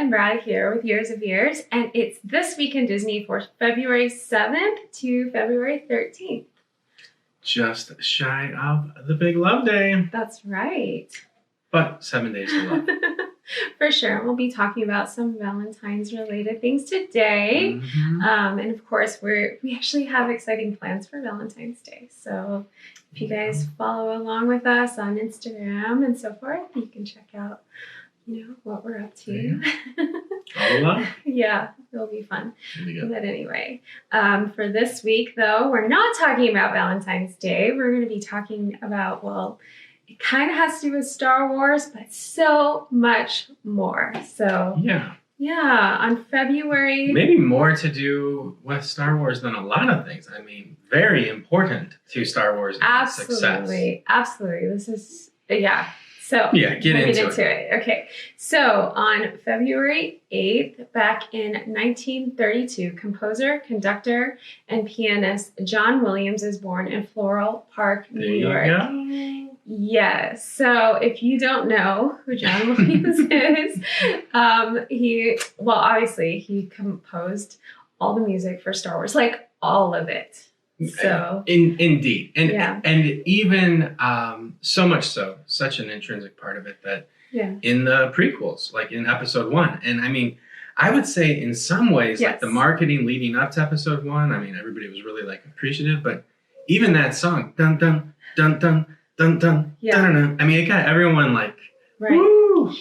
and Brad here with Years of Years, and it's This Week in Disney for February 7th to February 13th. Just shy of the big love day. That's right. But 7 days to love. For sure. We'll be talking about some Valentine's related things today. Mm-hmm. And of course, we actually have exciting plans for Valentine's Day. So if you guys follow along with us on Instagram and so forth, you can check out, what we're up to. Yeah. All love. Yeah, it'll be fun. Good. But anyway, for this week, though, we're not talking about Valentine's Day. We're going to be talking about, it kind of has to do with Star Wars, but so much more. So, yeah, on February... Maybe more to do with Star Wars than a lot of things. I mean, very important to Star Wars' success. Absolutely. This is, So, get into it. Okay. So, on February 8th, back in 1932, composer, conductor, and pianist John Williams is born in Floral Park, New York. Yes. So if you don't know who John Williams is, obviously he composed all the music for Star Wars, like all of it. So indeed. And even so much so, such an intrinsic part of it that in the prequels, like in episode 1. And I mean, I would say in some ways, like the marketing leading up to episode 1, I mean, everybody was really like appreciative, but even that song, dun dun dun dun dun dun dun dun. I mean, it got everyone like, woo!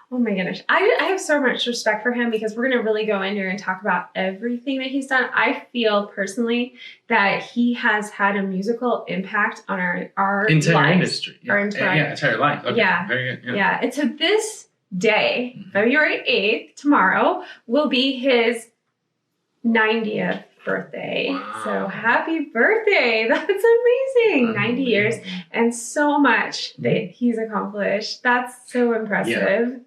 Oh my goodness. I have so much respect for him because we're going to really go in here and talk about everything that he's done. I feel personally that he has had a musical impact on our entire lives, industry. Our entire life. Okay. Yeah. Very good. Yeah. And to this day, February 8th, tomorrow, will be his 90th birthday. Wow. So happy birthday. That's amazing. 90 years and so much that he's accomplished. That's so impressive. Yeah.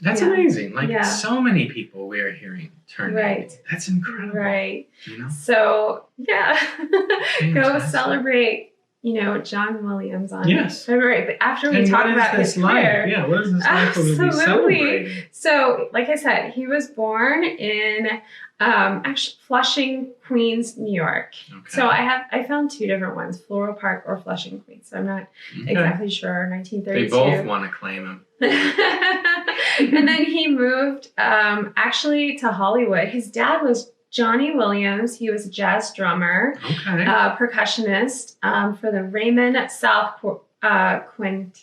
That's amazing. Like so many people we are hearing turn 90. That's incredible. Right. So go celebrate, John Williams on February. But after we talk about his career. Yeah, what is this life we'll be celebrating? So, like I said, he was born in Flushing, Queens, New York. Okay. So I found two different ones, Floral Park or Flushing, Queens. So I'm not exactly sure. 1932. They both want to claim him. And then he moved actually to Hollywood. His dad was Johnny Williams. He was a jazz drummer, percussionist for the Raymond South Quintet.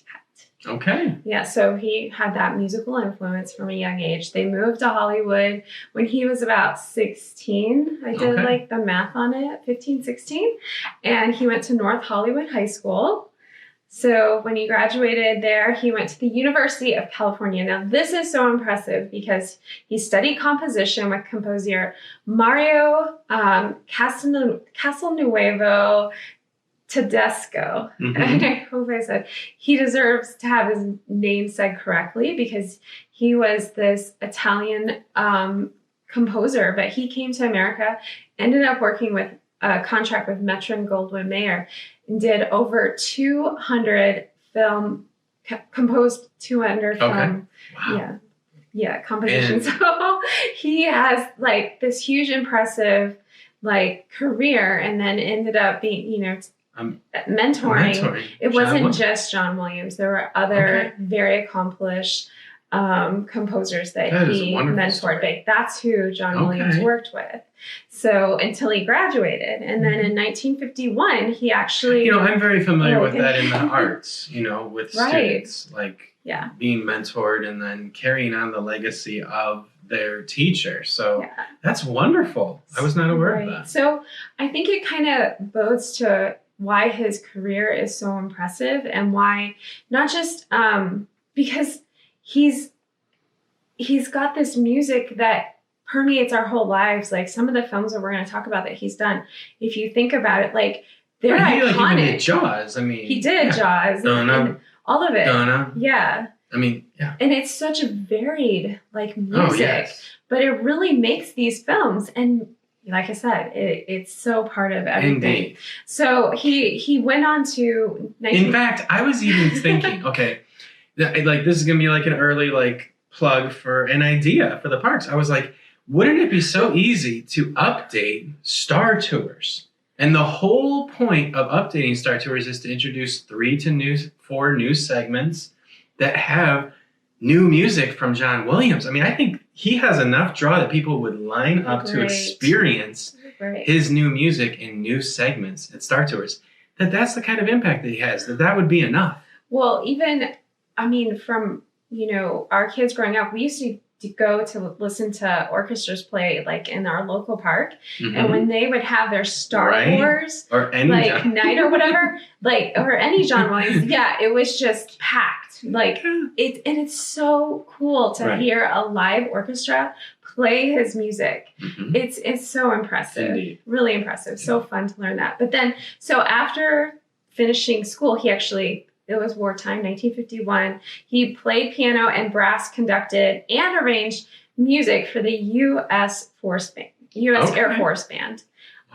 Okay. Yeah, so he had that musical influence from a young age. They moved to Hollywood when he was about 16. I did like the math on it, 15, 16. And he went to North Hollywood High School. So when he graduated there, he went to the University of California. Now, this is so impressive because he studied composition with composer Mario Castelnuovo Tedesco. And I hope I said he deserves to have his name said correctly because he was this Italian composer, but he came to America, ended up working with a contract with Metro-Goldwyn-Mayer, and did over 200 composed 200 film. Wow. Yeah, compositions. So he has like this huge, impressive career, and then ended up being, mentoring. It wasn't just John Williams. There were other very accomplished composers that he mentored. But that's who John Williams worked with. So until he graduated. And then in 1951, he actually... I'm very familiar with that in the arts, with students, being mentored and then carrying on the legacy of their teacher. So that's wonderful. I was not aware of that. So I think it kind of bodes to why his career is so impressive and why not just because he's got this music that permeates our whole lives. Like some of the films that we're going to talk about that he's done, if you think about it, they're iconic. He even did Jaws. I mean, he did Jaws and all of it. Yeah. I mean, and it's such a varied music, but it really makes these films. And like I said, it's so part of everything. Indeed. So he went on to... In fact, I was even thinking, this is going to be an early plug for an idea for the parks. I was like, wouldn't it be so easy to update Star Tours? And the whole point of updating Star Tours is to introduce 3 to 4 new segments that have new music from John Williams. I mean, I think he has enough draw that people would line up to experience his new music in new segments at Star Tours. That's the kind of impact that he has, that would be enough. Well, even, I mean, from, you know, our kids growing up, we used to go to listen to orchestras play like in our local park. Mm-hmm. And when they would have their Star Wars or any like night or whatever, like, or any John Williams, it was just packed. Like it's so cool to hear a live orchestra play his music. Mm-hmm. It's so impressive. Indeed. Really impressive. So fun to learn that. But then, so after finishing school, it was wartime, 1951. He played piano and brass, conducted and arranged music for the U.S. Air Force Band.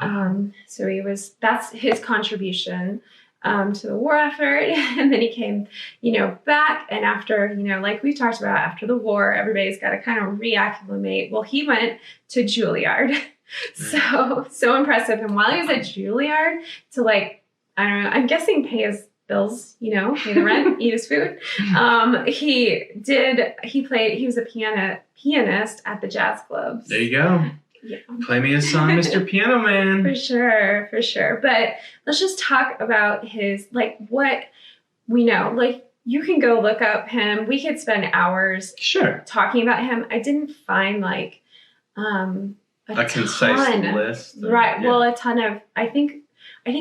Wow. That's his contribution to the war effort. And then he came, back. And after, like we talked about, after the war, everybody's got to kind of reacclimate. Well, he went to Juilliard. So impressive. And while he was at Juilliard to I don't know, I'm guessing pay his bills, pay the rent, eat his food. He was a pianist at the jazz clubs. There you go. Yeah. Play me a song, Mr. Piano Man. For sure. But let's just talk about his, what we know. You can go look up him. We could spend hours talking about him. I didn't find a concise list. Right. Yeah. Well, a ton of, I think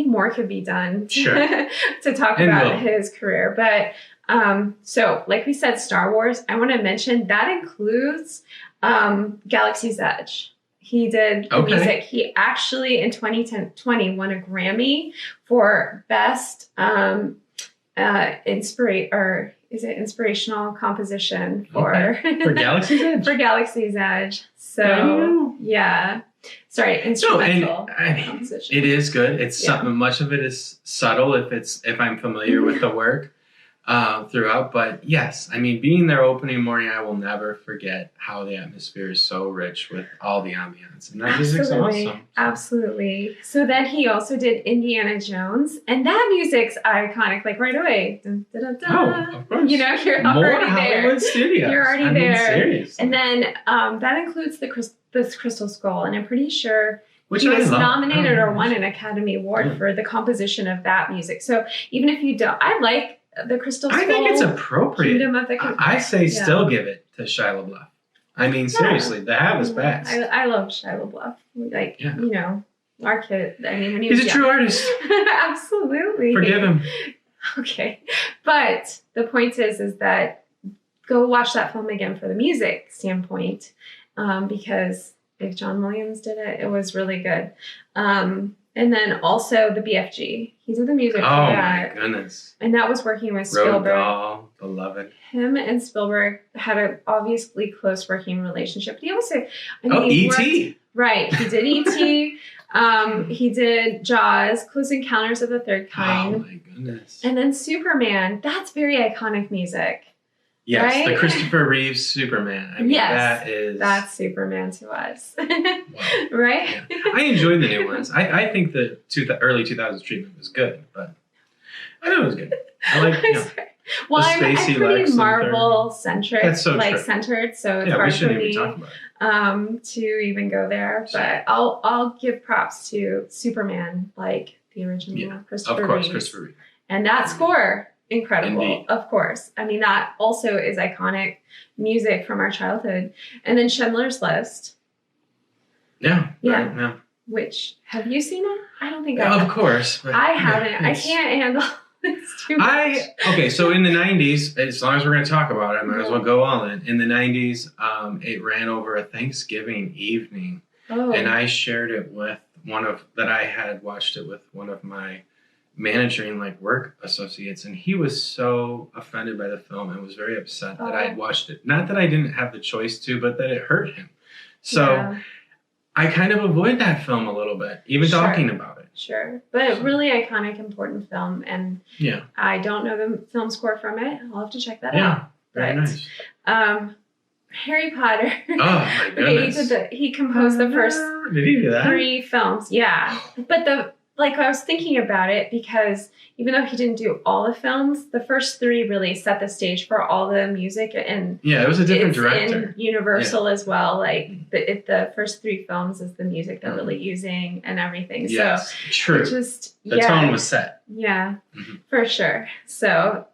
more could be done to talk about his career. But so like we said, Star Wars, I want to mention that includes Galaxy's Edge. He did the music. He actually in 2020 won a Grammy for best inspirational composition for Galaxy's Edge. For Galaxy's Edge. So sorry, instrumental. Composition. It is good. It's something. Much of it is subtle if I'm familiar with the work throughout. But yes, I mean, being there opening morning, I will never forget how the atmosphere is so rich with all the ambience, and that music's awesome. Absolutely. So then he also did Indiana Jones, and that music's iconic. Right away. Dun, dun, dun, dun. Oh, of course. You're already there. Hollywood Studios. You're already there. Seriously. And then that includes this Crystal Skull, and I'm pretty sure he was nominated or won an Academy Award for the composition of that music. So even if you don't, I like the Crystal Skull. I think it's appropriate. I say still give it to Shia LaBeouf. I mean, seriously, the hat was best. I love Shia LaBeouf. Our kid. I mean, when he was a true artist. Absolutely. Forgive him. Okay, but the point is that go watch that film again for the music standpoint. Because if John Williams did it, it was really good. And then also the BFG. He did the music for that. Oh, my goodness. And that was working with Spielberg. Roald Dahl, beloved. Him and Spielberg had an obviously close working relationship. But he also... E.T.? Right. He did E.T. He did Jaws, Close Encounters of the Third Kind. Oh, my goodness. And then Superman. That's very iconic music. Yes, right? The Christopher Reeves Superman. I mean, that's Superman to us. Wow. Right? Yeah. I enjoyed the new ones. I think the early 2000s treatment was good, but I thought it was good. I like well, I'm pretty Marvel-centric, that's so true. Centered, so it's hard for me to even go there. But I'll give props to Superman, the original Christopher Reeves. Christopher Reeves. And that score... Incredible, Indeed. Of course. I mean, that also is iconic music from our childhood. And then Schindler's List. Yeah. Right, yeah. Which, have you seen it? I don't think I have. Of course. But I haven't. I can't handle this too much. So in the 90s, as long as we're going to talk about it, I might as well go all in. In the 90s, it ran over a Thanksgiving evening. Oh. And I shared it with I had watched it with one of my managing work associates, and he was so offended by the film and was very upset that I had watched it. Not that I didn't have the choice to, but that it hurt him. So I kind of avoid that film a little bit, even talking about it. Sure. But really iconic, important film, and I don't know the film score from it. I'll have to check that out. Very nice. Harry Potter. Oh my goodness. He composed the first Did he do that? 3 films. Yeah. But I was thinking about it because even though he didn't do all the films, the first 3 really set the stage for all the music, and it was a different director. In Universal as well. Like the first 3 films is the music they're really using and everything. Yes, so true. The tone was set. Yeah, for sure. So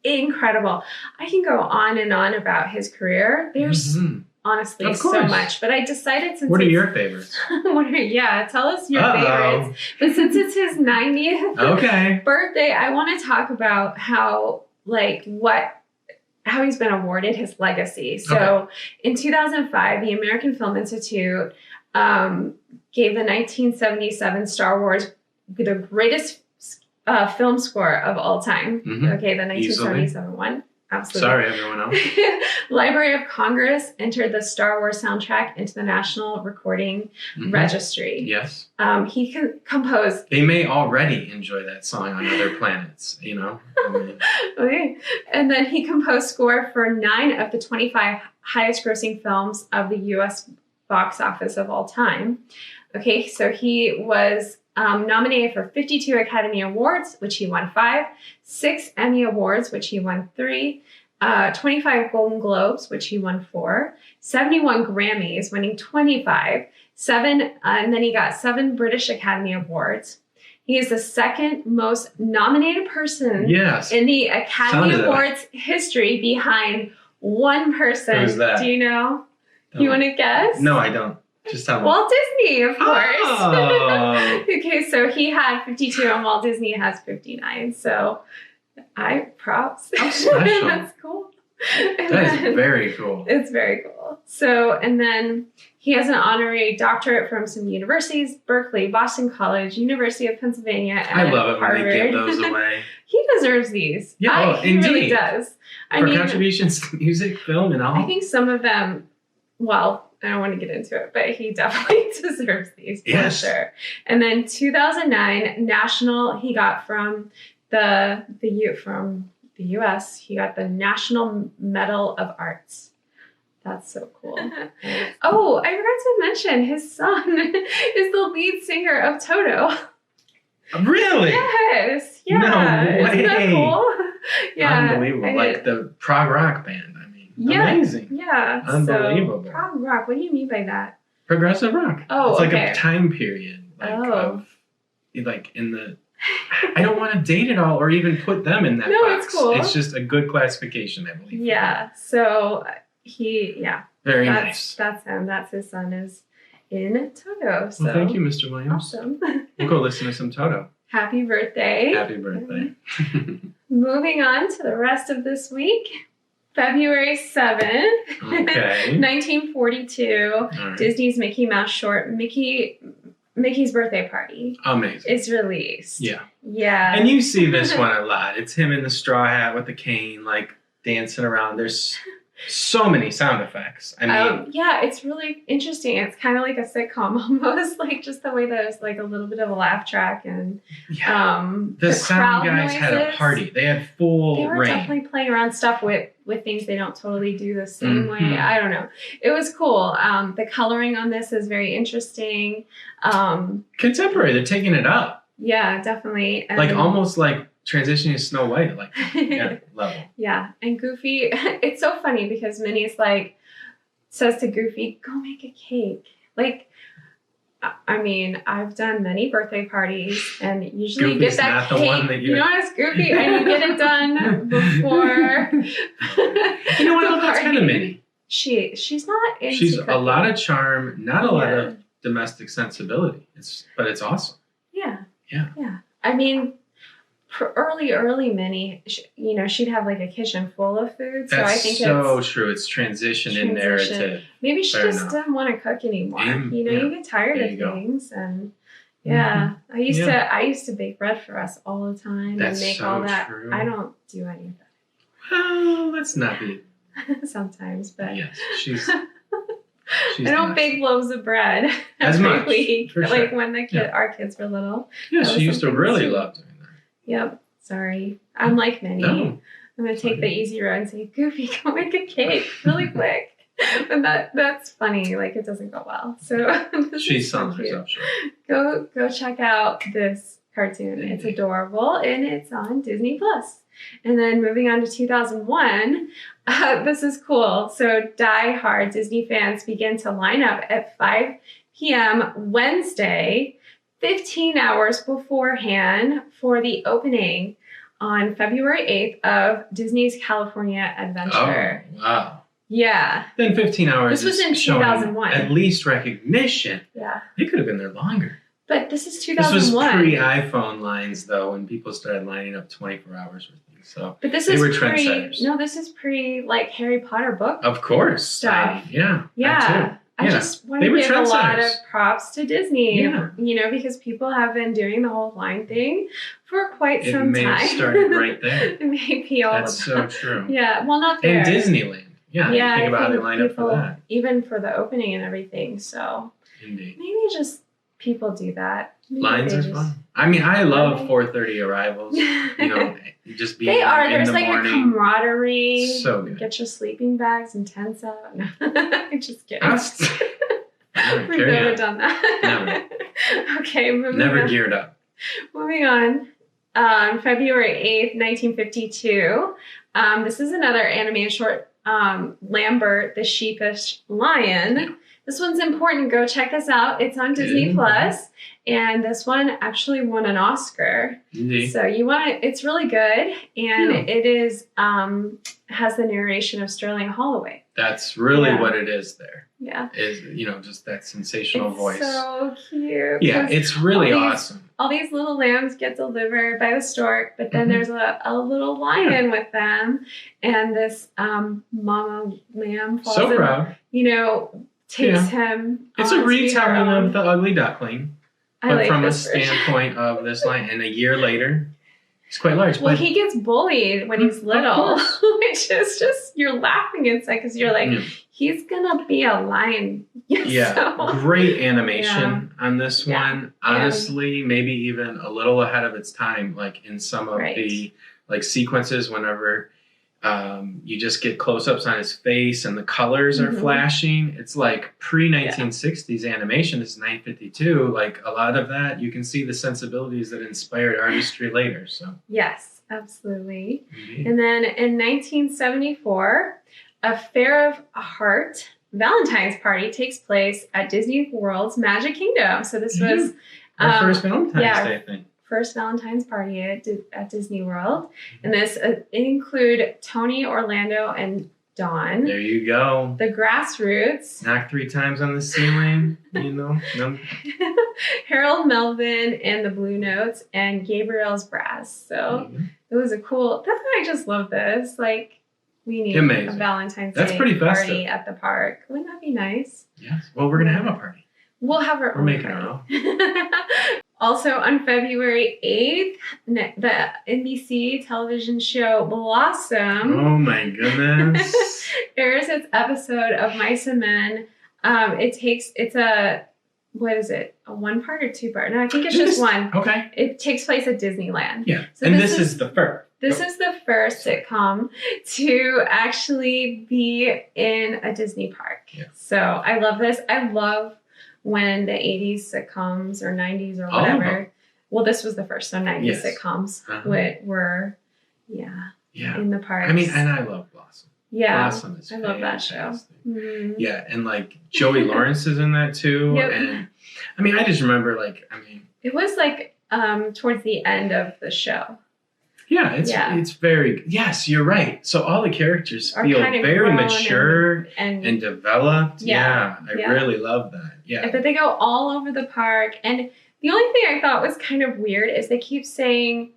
incredible. I can go on and on about his career. There's honestly so much, but I decided since what are your favorites? Tell us your favorites. But since it's his 90th birthday, I want to talk about how he's been awarded his legacy. So in 2005, the American Film Institute gave the 1977 Star Wars the greatest film score of all time. Okay, the 1977 one. Absolutely. Sorry, everyone else. Library of Congress entered the Star Wars soundtrack into the National Recording Registry. Yes. He composed... They may already enjoy that song on other planets, you know? Okay. And then he composed score for 9 of the 25 highest grossing films of the U.S. box office of all time. Okay, so he was... nominated for 52 Academy Awards, which he won 5, 6 Emmy Awards, which he won 3, 25 Golden Globes, which he won 4, 71 Grammys, winning 25, 7, and then he got 7 British Academy Awards. He is the second most nominated person in the Academy Awards history, behind one person. Who's that? Do you know? You want to guess? No, I don't. Just tell me. Walt Disney, of course. Oh. Okay, so he had 52 and Walt Disney has 59. So props. How special. That's cool. That is very cool. It's very cool. So, and then he has an honorary doctorate from some universities: Berkeley, Boston College, University of Pennsylvania, and I love it Harvard. when they give those away. He deserves these. Yeah, he really does. For contributions to music, film, and all. I think some of them, I don't want to get into it, but he definitely deserves these for sure. And then 2009 national, he got from the U.S. He got the National Medal of Arts. That's so cool. Oh, I forgot to mention his son is the lead singer of Toto. Really? Yes. Yeah. No way. Isn't that cool? Yeah. Unbelievable. Like the prog rock band. Amazing. Yeah. Unbelievable. So, prog rock. What do you mean by that? Progressive rock. Oh, it's like a time period. I don't want to date it all or even put them in that box. It's cool. It's just a good classification, I believe. Yeah. So Very nice. That's him. That's his son is in Toto. So well, thank you, Mr. Williams. Awesome. We'll go listen to some Toto. Happy birthday. Happy birthday. Moving on to the rest of this week. February 7th, 1942, Disney's Mickey Mouse short, Mickey's Birthday Party. Amazing. Is released. Yeah. Yeah. And you see this one a lot. It's him in the straw hat with the cane, like dancing around. There's so many sound effects. I mean, it's really interesting. It's kind of like a sitcom almost, like just the way that there's like a little bit of a laugh track and the sound guys noises. Had a party. They had full They were reign. definitely playing around stuff with things they don't totally do the same way. I don't know. It was cool. The coloring on this is very interesting. Contemporary. They're taking it up. Yeah, definitely. And like almost like transitioning to Snow White, like level. Yeah, and Goofy, it's so funny because Minnie's like, says to Goofy, go make a cake. Like, I mean, I've done many birthday parties and usually Goofy's get that not cake. The one that you know what, it's Goofy, and you get it done before. You know what? That's kind of Minnie. She's not into She's cooking. a lot of charm, not a lot of domestic sensibility. But it's awesome. Yeah. Yeah. Yeah. I mean, early Minnie, she'd have like a kitchen full of food. So I think it's true. It's transition in there to maybe she just didn't want to cook anymore. You get tired of things, and I used to bake bread for us all the time and make so all that. True. I don't do any of that. Well, let's not be. Sometimes, but yes, she's I don't bake loaves of bread as every much week, for like sure. when our kids were little. Yeah, she used to really love doing that. Yep. Sorry. I'm like Minnie. No. I'm going to take the easy road and say, Goofy, go make a cake really quick. But that's funny. Like, it doesn't go well. So She's selling herself short. Go check out this cartoon. Indeed. It's adorable, and it's on Disney Plus. And then moving on to 2001, this is cool. So die-hard Disney fans begin to line up at 5 p.m. Wednesday, 15 hours beforehand, for the opening on February 8th of Disney's California Adventure. Oh, wow. Yeah. Then 15 hours. This was in 2001. At least recognition. Yeah. They could have been there longer. But this is 2001. This was pre-iPhone lines, though, when people started lining up 24 hours for things. So but this they is were trendsetters. No, this is like Harry Potter book. Of course. Stuff. Yeah. Yeah. I just want to give a lot of props to Disney, because people have been doing the whole line thing for quite some time. It started right there. Maybe all That's so true. Yeah, well, not there. And Disneyland. Yeah, you think about how they lined up for that. Even for the opening and everything, so. Indeed. Maybe just people do that. Maybe lines are fun. I mean, I love 4:30 arrivals. Just being they are. in There's the like morning. a camaraderie. So good. Get your sleeping bags and tents out. No, just kidding. We've never done that. Never. Okay, moving Never on. Geared up. Moving on. February 8th, 1952. This is another animated short, Lambert, the Sheepish Lion. Yeah. This one's important. Go check this out. It's on Disney Plus, and this one actually won an Oscar. Indeed. So it's really good, and it is has the narration of Sterling Holloway. That's really what it is there. Yeah. Is just that sensational voice. So cute. Yeah, it's really awesome. All these little lambs get delivered by the stork, but then there's a little lion with them, and this mama lamb falls so proud. Takes him. It's a retelling of The Ugly Duckling, but from a standpoint of this lion. And a year later, it's quite large. Well, he gets bullied when he's little, which is just, you're laughing inside because you're like, he's gonna be a lion. Great animation on this one. Honestly, maybe even a little ahead of its time. Like in some of the sequences, whenever. You just get close-ups on his face and the colors are flashing. It's like pre-1960s animation. This is 1952. Like a lot of that, you can see the sensibilities that inspired artistry later. So yes, absolutely. Indeed. And then in 1974, a Fair of Heart Valentine's party takes place at Disney World's Magic Kingdom. So this was our first Valentine's Day thing. First Valentine's party at Disney World, and this include Tony, Orlando, and Dawn. There you go. The Grassroots. Knock 3 times on the ceiling. Harold Melvin and the Blue Notes, and Gabriel's Brass. So it was a cool. I just love this. Like we need a Valentine's Day party at the park. Wouldn't that be nice? Yes. Well, we're gonna have a party. We'll have our own. We're making our own. Also on February 8th, the NBC television show Blossom. Oh my goodness. airs its episode of Mice and Men. It's a, what is it? A 1-part or 2-part? No, I think it's just one. Okay. It takes place at Disneyland. Yeah. So and this is the first. This is the first sitcom to actually be in a Disney park. Yeah. So I love this. I love when the 80s sitcoms or 90s or whatever. Well, this was the first, so 90s sitcoms were in the parks. I mean, and I love Blossom. Yeah. Blossom is love that show. Mm-hmm. Yeah, and like Joey Lawrence is in that too. Yep. And I mean, I just remember it was like towards the end of the show. Yeah, it's very, yes, you're right. So all the characters feel very mature and developed. Yeah, I really love that. Yeah. But they go all over the park. And the only thing I thought was kind of weird is they keep saying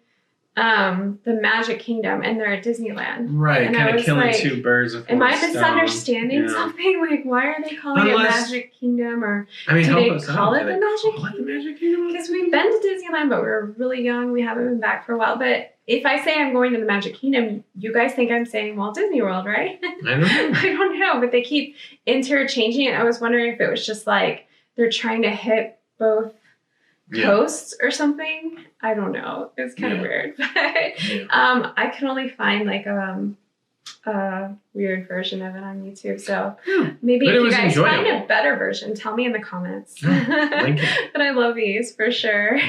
the Magic Kingdom and they're at Disneyland. Right, kind of killing 2 birds with 1 stone. Am I misunderstanding something? Like, why are they calling it Magic Kingdom? Or do they call it the Magic Kingdom? Because we've been to Disneyland, but we were really young. We haven't been back for a while. But if I say I'm going to the Magic Kingdom, you guys think I'm saying Walt Disney World, right? I don't know. I don't know, but they keep interchanging it. I was wondering if it was just like they're trying to hit both coasts or something. I don't know. It was kind of weird. But I could only find like a a weird version of it on YouTube. So maybe if you guys find a better version, tell me in the comments. Link it. But I love these for sure.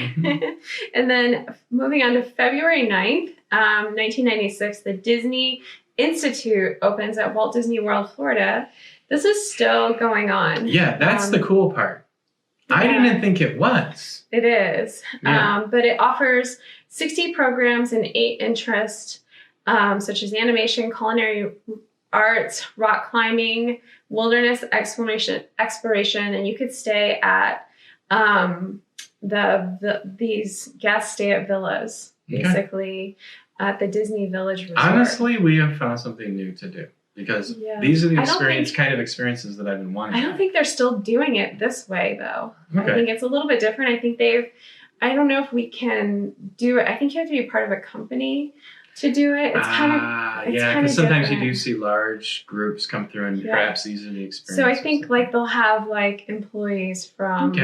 And then moving on to February 9th, 1996, the Disney Institute opens at Walt Disney World, Florida. This is still going on. Yeah, that's the cool part. I didn't think it was. It is. But it offers 60 programs in 8 interests, such as animation, culinary arts, rock climbing, wilderness exploration, and you could stay at these guest stay at villas, basically at the Disney Village Resort. Honestly, we have found something new to do. Because these are the experiences that I've been wanting. I don't think they're still doing it this way, though. Okay. I think it's a little bit different. I think I don't know if we can do it. I think you have to be part of a company to do it. It's kind of because sometimes you do see large groups come through, and perhaps these are the experiences. So I think they'll have employees from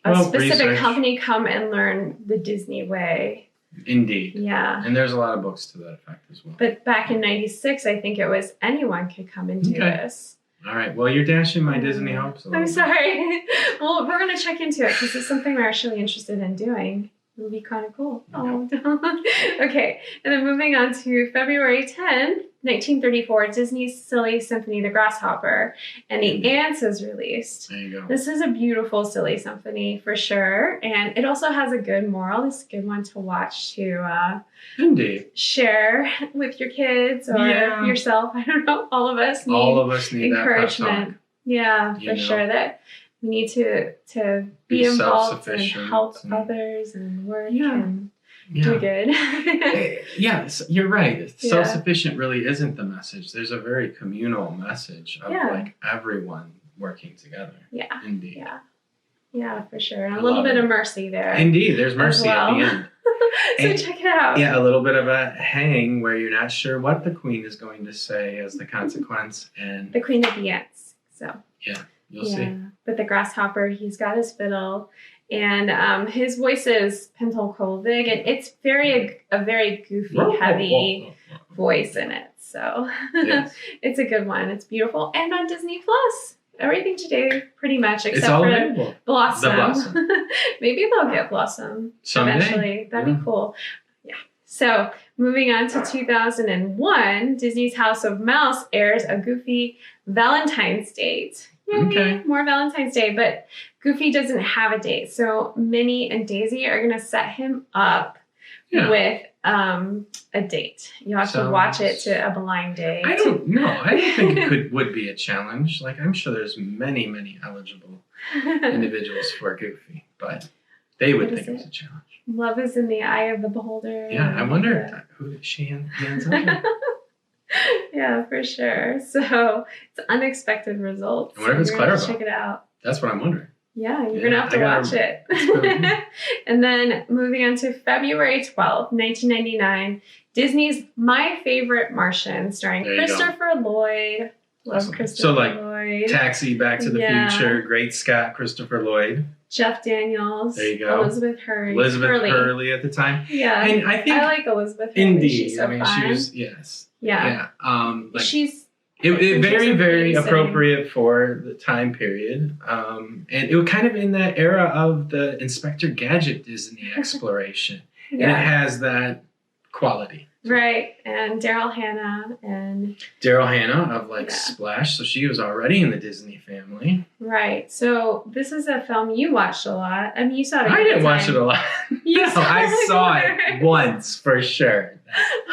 a specific company come and learn the Disney way. Indeed. Yeah. And there's a lot of books to that effect as well. But back in 96, I think it was anyone could come and do this. All right. Well, you're dashing my Disney hopes. I'm sorry. Well, we're going to check into it because it's something we're actually interested in doing. It would be kind of cool. Okay. And then moving on to February 10, 1934, Disney's silly Symphony, The Grasshopper, and the Ants is released. There you go. This is a beautiful silly symphony for sure. And it also has a good moral. It's a good one to watch to Indeed. Share with your kids or yourself. I don't know. All of us need encouragement. That for sure. That we need to be involved and help others and work and do good. Yes, you're right. Self-sufficient really isn't the message. There's a very communal message of everyone working together. Yeah. Indeed. Yeah, for sure. And a little bit of mercy there. Indeed, there's mercy at the end. So check it out. Yeah, a little bit of a hang where you're not sure what the queen is going to say as the consequence. And the queen of the ants. So you'll see. But the grasshopper, he's got his fiddle, and his voice is Pentelkolvig, and it's a very goofy, heavy voice in it. So it's a good one. It's beautiful, and on Disney Plus. Everything today, pretty much, except for Blossom. Maybe they'll get Blossom eventually. That'd be cool. Yeah. So moving on to 2001, Disney's House of Mouse airs a Goofy Valentine's Date. Yay, more Valentine's Day, but Goofy doesn't have a date. So Minnie and Daisy are going to set him up with a date. You have to watch it to a blind date. I don't know. I don't think it would be a challenge. I'm sure there's many eligible individuals for Goofy, but they would think it was a challenge. Love is in the eye of the beholder. Yeah, I wonder who she hands up with. Yeah, for sure. So it's unexpected results. And what if it's Clarabelle? Check it out. That's what I'm wondering. Yeah, you're going to have to watch it. And then moving on to February 12th, 1999, Disney's My Favorite Martian, starring Christopher Lloyd. Love Christopher Lloyd. Taxi, Back to the Future, Great Scott, Christopher Lloyd. Jeff Daniels. There you go. Elizabeth Hurley. Hurley at the time. Yeah. And I like Elizabeth Hurley. Indeed. She's so fun. She was, yes. Yeah. She's... It very, very appropriate for the time period. And it was kind of in that era of the Inspector Gadget Disney exploration. And it has that quality. Right. And Daryl Hannah of Splash. So she was already in the Disney family. Right. So this is a film you watched a lot. I mean, you saw it. I didn't watch it a lot. I saw it once for sure.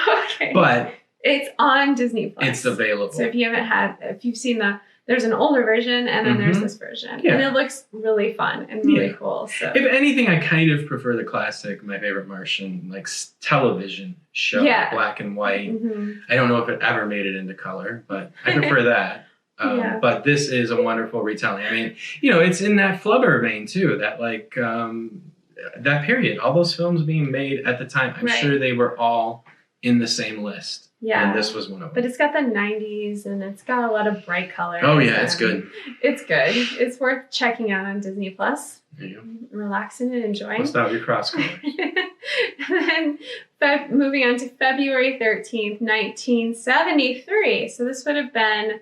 Okay. But it's on Disney Plus. It's available. So if you've seen there's an older version and then there's this version. Yeah. And it looks really fun and really cool. So if anything, I kind of prefer the classic My Favorite Martian, television show, black and white. Mm-hmm. I don't know if it ever made it into color, but I prefer that. But this is a wonderful retelling. I mean, it's in that Flubber vein too, that that period, all those films being made at the time. I'm sure they were all in the same list. Yeah. And this was one of them. But it's got the 90s and it's got a lot of bright colors. Oh, yeah, it's good. It's good. It's worth checking out on Disney Plus. There you go. Relaxing and enjoying. Bust out your cross colors. And then moving on to February 13th, 1973. So this would have been,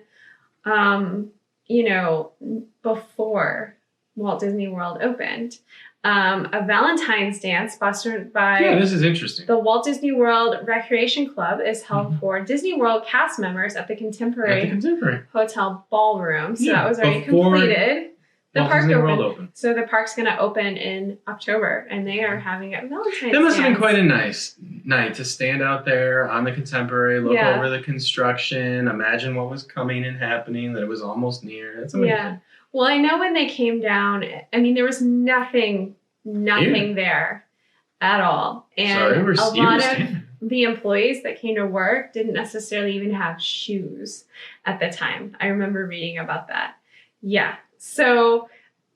before Walt Disney World opened. A Valentine's dance sponsored by this is interesting. The Walt Disney World Recreation Club is held for Disney World cast members at the Contemporary Hotel Ballroom. So that was already completed. The park opened. So the park's going to open in October, and they are having a Valentine's That must have been dance. quite a nice night to stand out there on the Contemporary, look over the construction, imagine what was coming and happening, that it was almost near. That's amazing. Yeah. Well, I know when they came down, I mean, there was nothing there at all. And a lot of the employees that came to work didn't necessarily even have shoes at the time. I remember reading about that. Yeah. So,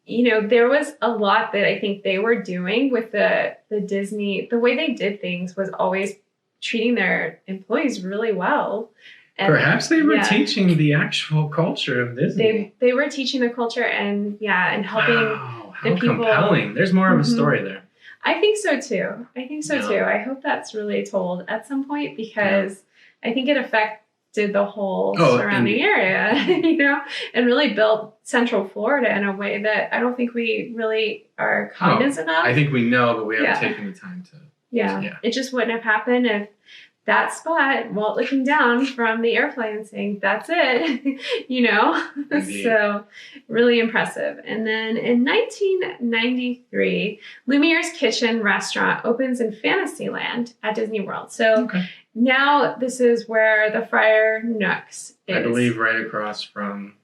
there was a lot that I think they were doing with the Disney. The way they did things was always treating their employees really well. And perhaps they were teaching the actual culture of Disney. They were teaching the culture and helping the people. Compelling. There's more of a story there. I think so too. I hope that's really told at some point because I think it affected the whole surrounding area, and really built Central Florida in a way that I don't think we really are cognizant of. I think we know, but we haven't taken the time to. Yeah. It just wouldn't have happened if that spot, Walt looking down from the airplane and saying, "That's it," So really impressive. And then in 1993, Lumiere's Kitchen restaurant opens in Fantasyland at Disney World. So now this is where the Friar Nooks is. I believe right across from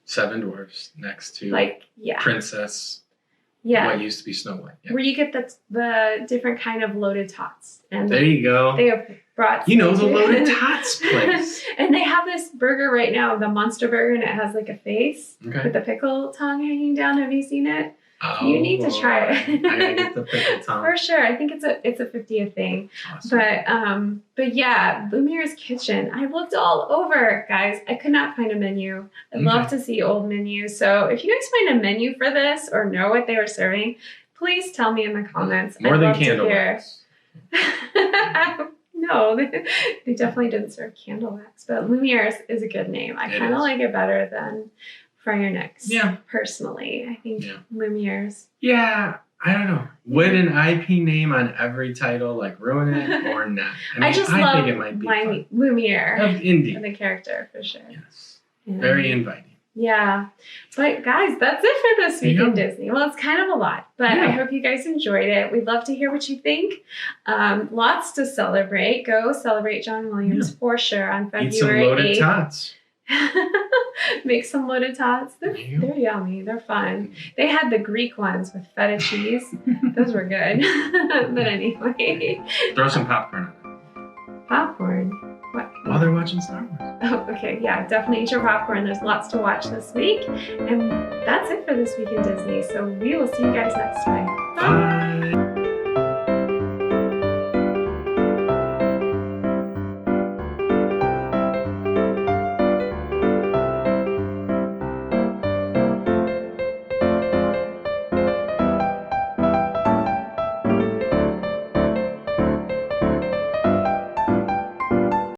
Seven Dwarfs, next to Princess. Yeah. What used to be Snow White. Yeah. Where you get the different kind of loaded tots. And there you go. They have brought the loaded tots place. And they have this burger right now, the Monster Burger, and it has like a face with the pickle tongue hanging down. Have you seen it? Oh, you need to try it. I gotta get the pickle tongue. For sure. I think it's a 50th thing. Awesome. But yeah, Lumiere's Kitchen. I looked all over, guys. I could not find a menu. I'd love to see old menus. So if you guys find a menu for this or know what they were serving, please tell me in the comments. More than candle wax. No, they definitely didn't serve candle wax, but Lumiere's is a good name. I kind of like it better than Friar Nooks. Yeah. Personally, I think Lumiere's. Yeah, I don't know. Would an IP name on every title ruin it or not? I think it might be Lumière. Indeed. And the character for sure. Yes. Very inviting. Yeah. But guys, that's it for this week in Disney. Well, it's kind of a lot, but I hope you guys enjoyed it. We'd love to hear what you think. Lots to celebrate. Go celebrate John Williams for sure on February 8th. Eat some loaded tots. Make some loaded tots. They're yummy. They're fun. They had the Greek ones with feta cheese. Those were good. But anyway. Throw some popcorn on it. Popcorn? What? While they're watching Star Wars. Oh, okay. Yeah, definitely eat your popcorn. There's lots to watch this week. And that's it for this week in Disney. So we will see you guys next time. Bye. Bye.